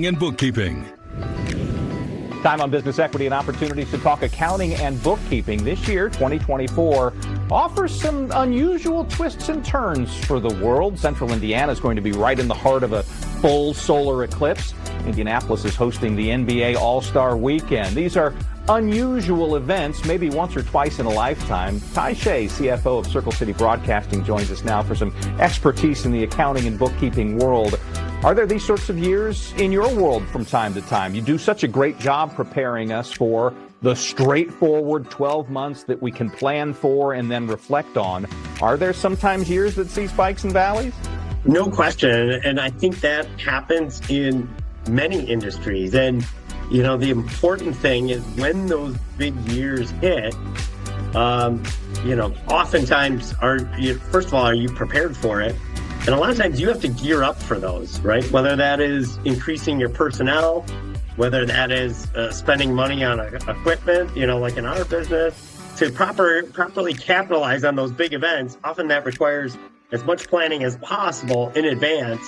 and bookkeeping. Time on Business Equity and Opportunities to talk accounting and bookkeeping. This year, 2024, offers some unusual twists and turns for the world. Central Indiana is going to be right in the heart of a full solar eclipse. Indianapolis is hosting the NBA All-Star Weekend. These are unusual events, maybe once or twice in a lifetime. Ty Shea, CFO of Circle City Broadcasting, joins us now for some expertise in the accounting and bookkeeping world. Are there these sorts of years in your world from time to time? You do such a great job preparing us for the straightforward 12 months that we can plan for and then reflect on. Are there sometimes years that see spikes and valleys? No question. And I think that happens in many industries. And, you know, the important thing is when those big years hit, oftentimes first of all, are you prepared for it? And a lot of times you have to gear up for those, right? Whether that is increasing your personnel, whether that is spending money on equipment, like in our business, to properly capitalize on those big events. Often that requires as much planning as possible in advance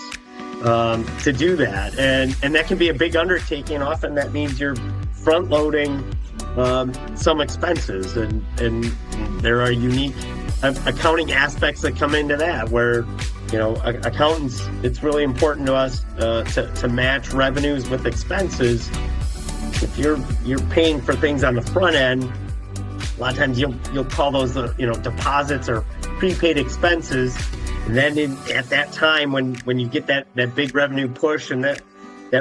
to do that. And that can be a big undertaking. Often that means you're front loading some expenses, and there are unique accounting aspects that come into that where, accountants, it's really important to us to match revenues with expenses. If you're paying for things on the front end, a lot of times you'll call those deposits or prepaid expenses. And then at that time when you get that big revenue push and that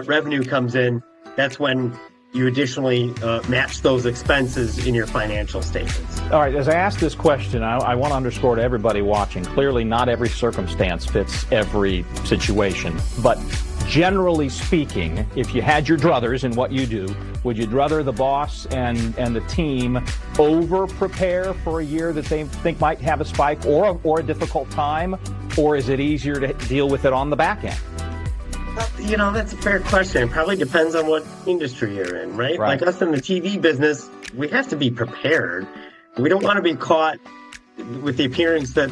revenue comes in, that's when you additionally match those expenses in your financial statements. All right, as I ask this question, I want to underscore to everybody watching, clearly not every circumstance fits every situation. But generally speaking, if you had your druthers in what you do, would you druther the boss and the team over-prepare for a year that they think might have a spike or a difficult time? Or is it easier to deal with it on the back end? That's a fair question. It probably depends on what industry you're in, right? Like us in the TV business, we have to be prepared. We don't want to be caught with the appearance that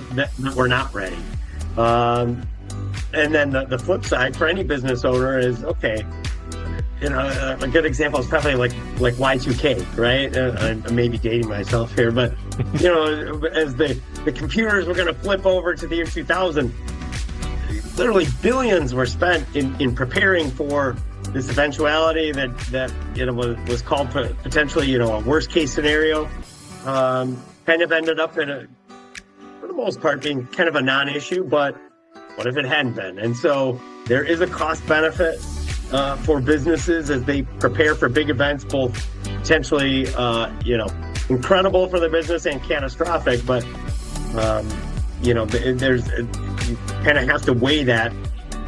we're not ready. And then the flip side for any business owner is, okay, a good example is probably like Y2K, right? I may be dating myself here, but, as the computers were going to flip over to the year 2000, literally billions were spent in preparing for this eventuality that was called potentially a worst case scenario. Kind of ended up for the most part being kind of a non-issue, but what if it hadn't been? And so there is a cost benefit for businesses as they prepare for big events, both potentially incredible for the business and catastrophic, but there's you kind of have to weigh that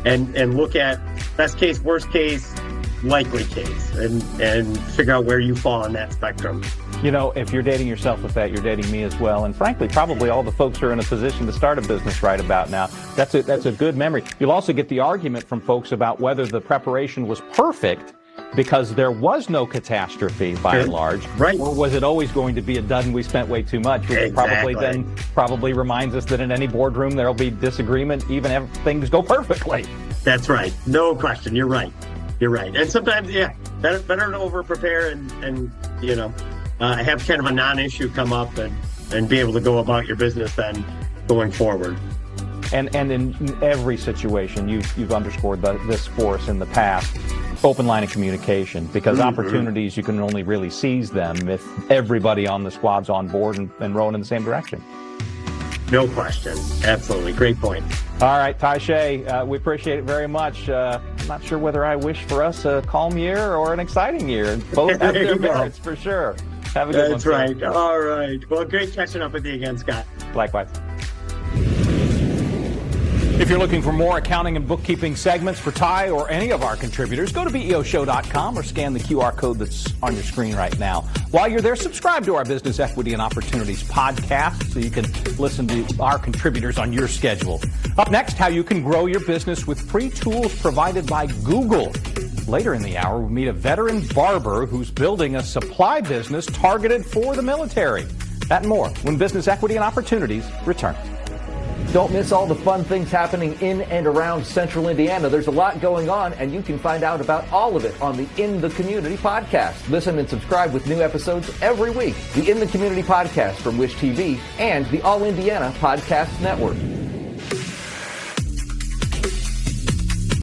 and look at best case, worst case, likely case, and figure out where you fall on that spectrum. If you're dating yourself with that, you're dating me as well. And frankly, probably all the folks who are in a position to start a business right about now. That's a good memory. You'll also get the argument from folks about whether the preparation was perfect because there was no catastrophe by and large, right? Or was it always going to be a dud and we spent way too much? Which probably reminds us that in any boardroom there'll be disagreement even if things go perfectly. That's right. No question. You're right. And sometimes, better to over prepare and have kind of a non-issue come up and be able to go about your business then going forward. And in every situation, you've underscored this for us in the past. Open line of communication, because opportunities, you can only really seize them if everybody on the squad's on board and rowing in the same direction. No question. Absolutely. Great point. All right, Ty Shea, we appreciate it very much. I'm not sure whether I wish for us a calm year or an exciting year. Both have their merits for sure. Have a good one. That's right. All right. Well, great catching up with you again, Scott. Likewise. If you're looking for more accounting and bookkeeping segments for Ty or any of our contributors, go to BEOshow.com or scan the QR code that's on your screen right now. While you're there, subscribe to our Business Equity and Opportunities podcast so you can listen to our contributors on your schedule. Up next, how you can grow your business with free tools provided by Google. Later in the hour, we'll meet a veteran barber who's building a supply business targeted for the military. That and more when Business Equity and Opportunities returns. Don't miss all the fun things happening in and around Central Indiana. There's a lot going on, and you can find out about all of it on the In the Community podcast. Listen and subscribe with new episodes every week. The In the Community podcast from Wish TV and the All Indiana Podcast Network.